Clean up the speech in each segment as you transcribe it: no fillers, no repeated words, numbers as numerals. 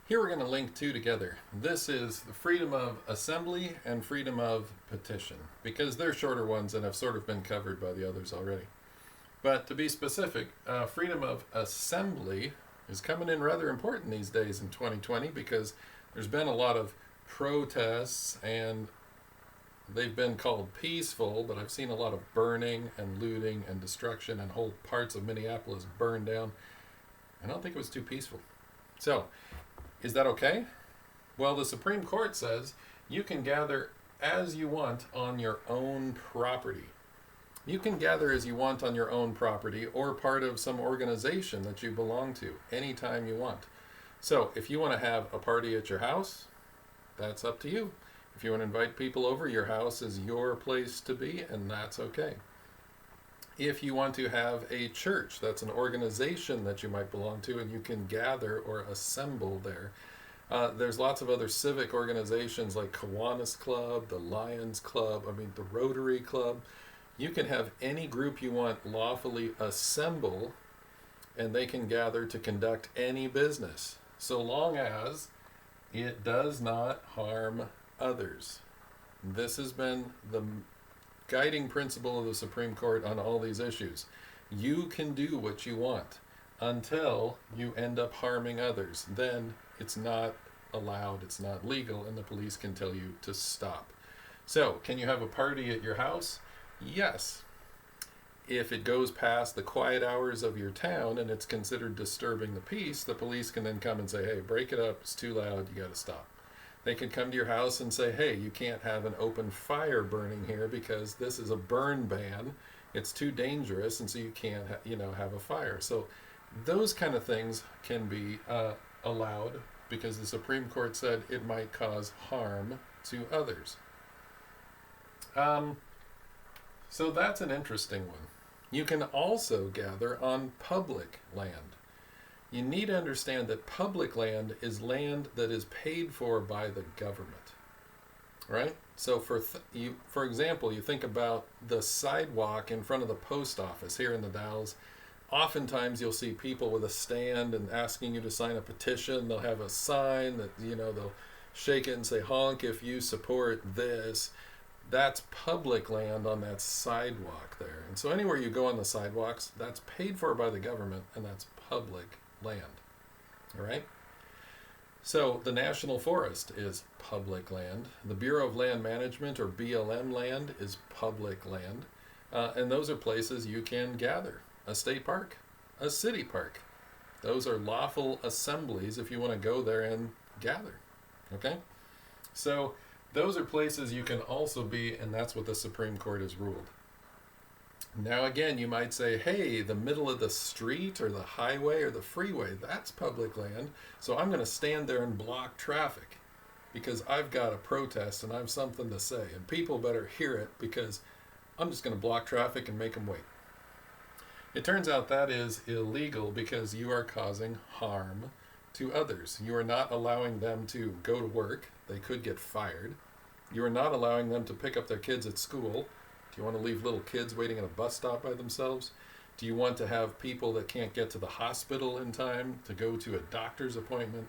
Here we're going to link two together. This is the freedom of assembly and freedom of petition, because they're shorter ones and have sort of been covered by the others already. But to be specific, freedom of assembly is coming in rather important these days in 2020 because there's been a lot of protests and they've been called peaceful, but I've seen a lot of burning and looting and destruction and whole parts of Minneapolis burned down. I don't think it was too peaceful. So, is that okay? Well, the Supreme Court says you can gather as you want on your own property. You can gather as you want on your own property or part of some organization that you belong to anytime you want. So if you want to have a party at your house, that's up to you. If you want to invite people over, your house is your place to be, and that's okay. If you want to have a church, that's an organization that you might belong to, and you can gather or assemble there. There's lots of other civic organizations like Kiwanis Club, the Lions Club, the Rotary Club. You can have any group you want lawfully assemble, and they can gather to conduct any business, so long as it does not harm others. This has been the guiding principle of the Supreme Court on all these issues. You can do what you want until you end up harming others. Then it's not allowed, it's not legal, and the police can tell you to stop. So, can you have a party at your house? Yes. If it goes past the quiet hours of your town and it's considered disturbing the peace, the police can then come and say, hey, break it up, it's too loud, you got to stop. They can come to your house and say, hey, you can't have an open fire burning here because this is a burn ban. It's too dangerous, and so you can't have a fire. So those kind of things can be allowed because the Supreme Court said it might cause harm to others. So that's an interesting one. You can also gather on public land. You need to understand that public land is land that is paid for by the government, right? So for example, you think about the sidewalk in front of the post office here in the Dalles. Oftentimes you'll see people with a stand and asking you to sign a petition. They'll have a sign that, they'll shake it and say, honk if you support this. That's public land on that sidewalk there. And so anywhere you go on the sidewalks, that's paid for by the government, and that's public land. All right? So the National Forest is public land. The Bureau of Land Management, or BLM land, is public land. And those are places you can gather. A state park, a city park. Those are lawful assemblies if you want to go there and gather. Okay? So those are places you can also be, and that's what the Supreme Court has ruled. Now again, you might say, hey, the middle of the street or the highway or the freeway, that's public land, so I'm going to stand there and block traffic because I've got a protest and I have something to say, and people better hear it because I'm just going to block traffic and make them wait. It turns out that is illegal because you are causing harm to others. You are not allowing them to go to work. They could get fired. You are not allowing them to pick up their kids at school. Do you want to leave little kids waiting at a bus stop by themselves? Do you want to have people that can't get to the hospital in time to go to a doctor's appointment?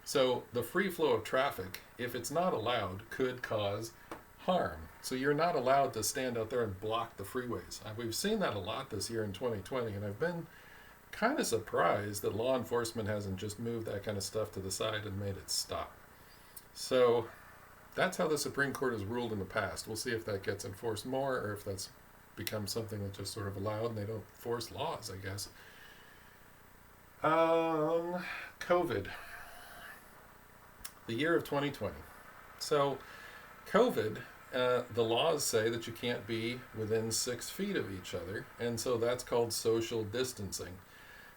So the free flow of traffic, if it's not allowed, could cause harm. So you're not allowed to stand out there and block the freeways. We've seen that a lot this year in 2020, and I've been kind of surprised that law enforcement hasn't just moved that kind of stuff to the side and made it stop. So that's how the Supreme Court has ruled in the past. We'll see if that gets enforced more or if that's become something that's just sort of allowed and they don't force laws, I guess. COVID. The year of 2020. So COVID, the laws say that you can't be within 6 feet of each other, and so that's called social distancing.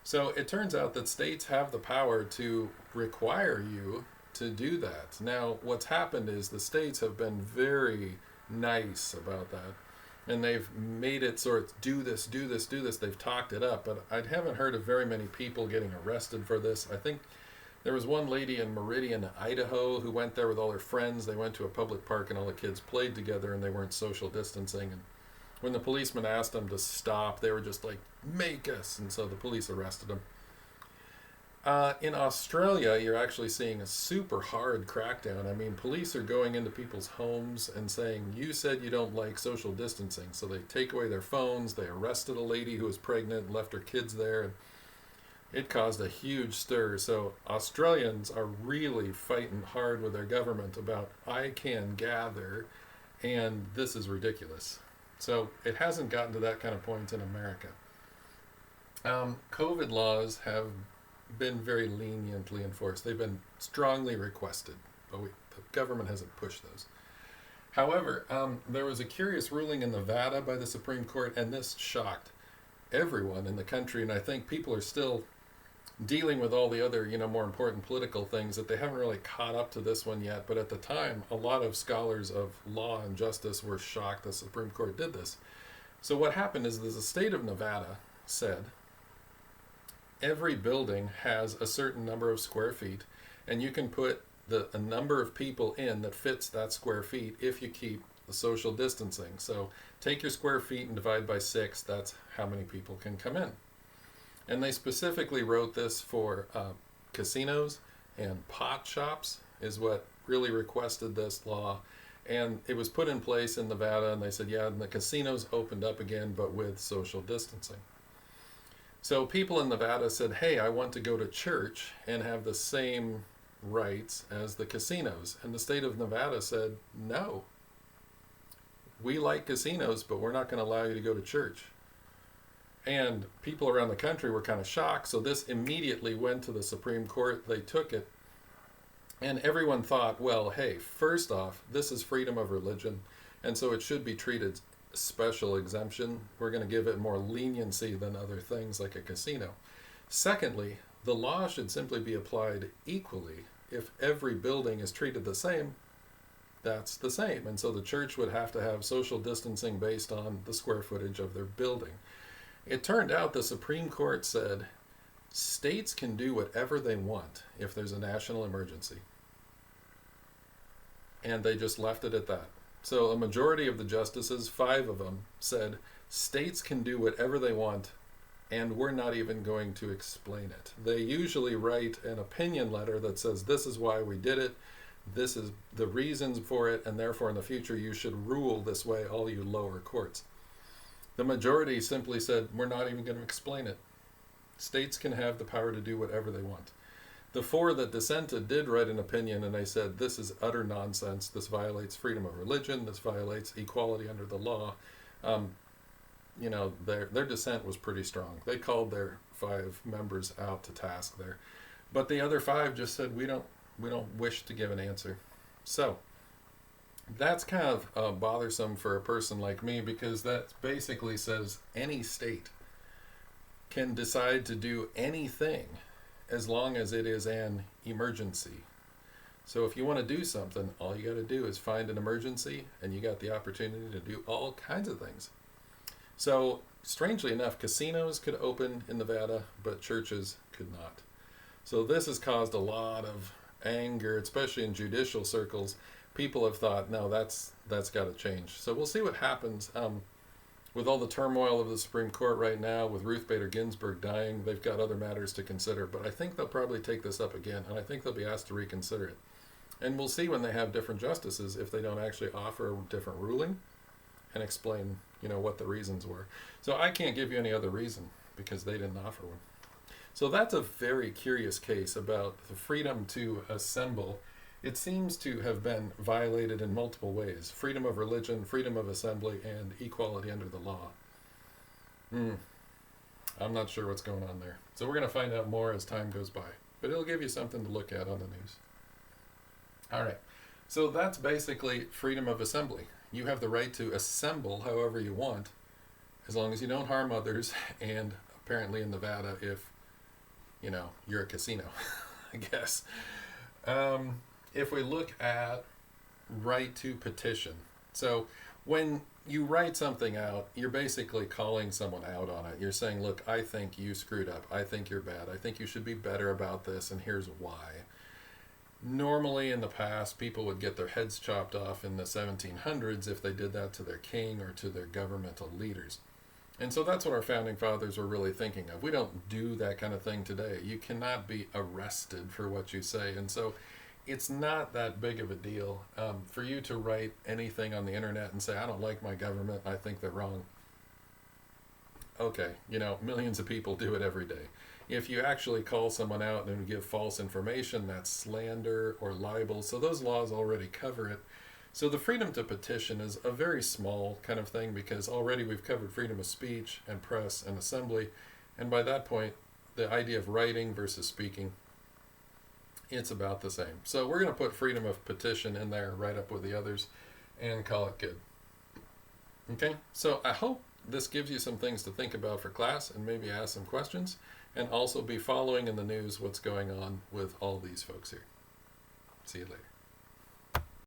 So it turns out that states have the power to require you to do that. Now, what's happened is the states have been very nice about that, and they've made it sort of do this. They've talked it up, but I haven't heard of very many people getting arrested for this. I think there was one lady in Meridian, Idaho, who went there with all her friends. They went to a public park and all the kids played together and they weren't social distancing. And when the policeman asked them to stop, they were just like, make us. And so the police arrested them. In Australia, you're actually seeing a super hard crackdown. I mean, police are going into people's homes and saying, you said you don't like social distancing. So they take away their phones. They arrested a lady who was pregnant and left her kids there. And it caused a huge stir. So Australians are really fighting hard with their government about, I can gather, and this is ridiculous. So it hasn't gotten to that kind of point in America. COVID laws have been very leniently enforced. They've been strongly requested, but the government hasn't pushed those. However, there was a curious ruling in Nevada by the Supreme Court, and this shocked everyone in the country, and I think people are still dealing with all the other, more important political things that they haven't really caught up to this one yet. But at the time, a lot of scholars of law and justice were shocked the Supreme Court did this. So what happened is the state of Nevada said, every building has a certain number of square feet, and you can put a number of people in that fits that square feet if you keep the social distancing. So take your square feet and divide by 6, that's how many people can come in. And they specifically wrote this for casinos and pot shops is what really requested this law. And it was put in place in Nevada, and they said, yeah, and the casinos opened up again, but with social distancing. So people in Nevada said, hey, I want to go to church and have the same rights as the casinos. And the state of Nevada said, no. We like casinos, but we're not going to allow you to go to church. And people around the country were kind of shocked, so this immediately went to the Supreme Court. They took it, and everyone thought, well, hey, first off, this is freedom of religion, and so it should be treated special exemption. We're going to give it more leniency than other things like a casino. Secondly, the law should simply be applied equally. If every building is treated the same, that's the same. And so the church would have to have social distancing based on the square footage of their building. It turned out the Supreme Court said states can do whatever they want if there's a national emergency. And they just left it at that. So a majority of the justices, 5 of them, said states can do whatever they want, and we're not even going to explain it. They usually write an opinion letter that says this is why we did it, this is the reasons for it, and therefore in the future you should rule this way, all you lower courts. The majority simply said, we're not even going to explain it. States can have the power to do whatever they want. The 4 that dissented did write an opinion, and they said, this is utter nonsense. This violates freedom of religion. This violates equality under the law. Their dissent was pretty strong. They called their 5 members out to task there. But the other 5 just said, we don't wish to give an answer. So that's kind of bothersome for a person like me, because that basically says any state can decide to do anything as long as it is an emergency. So if you want to do something, all you got to do is find an emergency, and you got the opportunity to do all kinds of things. So strangely enough, casinos could open in Nevada, but churches could not. So this has caused a lot of anger, especially in judicial circles. People have thought, no, that's got to change. So we'll see what happens. With all the turmoil of the Supreme Court right now, with Ruth Bader Ginsburg dying, they've got other matters to consider. But I think they'll probably take this up again, and I think they'll be asked to reconsider it. And we'll see when they have different justices if they don't actually offer a different ruling and explain, what the reasons were. So I can't give you any other reason because they didn't offer one. So that's a very curious case about the freedom to assemble. It seems to have been violated in multiple ways. Freedom of religion, freedom of assembly, and equality under the law. I'm not sure what's going on there. So we're going to find out more as time goes by. But it'll give you something to look at on the news. All right. So that's basically freedom of assembly. You have the right to assemble however you want, as long as you don't harm others, and apparently in Nevada, if, you're a casino, I guess. If we look at right to petition. So when you write something out, you're basically calling someone out on it. You're saying, look, I think you screwed up. I think you're bad. I think you should be better about this, and here's why. Normally in the past, people would get their heads chopped off in the 1700s if they did that to their king or to their governmental leaders. And so that's what our founding fathers were really thinking of. We don't do that kind of thing today. You cannot be arrested for what you say. And so it's not that big of a deal for you to write anything on the internet and say, I don't like my government, I think they're wrong. Okay, millions of people do it every day. If you actually call someone out and give false information, that's slander or libel. So those laws already cover it. So the freedom to petition is a very small kind of thing, because already we've covered freedom of speech and press and assembly. And by that point, the idea of writing versus speaking, it's about the same. So we're going to put freedom of petition in there right up with the others and call it good. Okay, so I hope this gives you some things to think about for class and maybe ask some questions, and also be following in the news what's going on with all these folks here. See you later.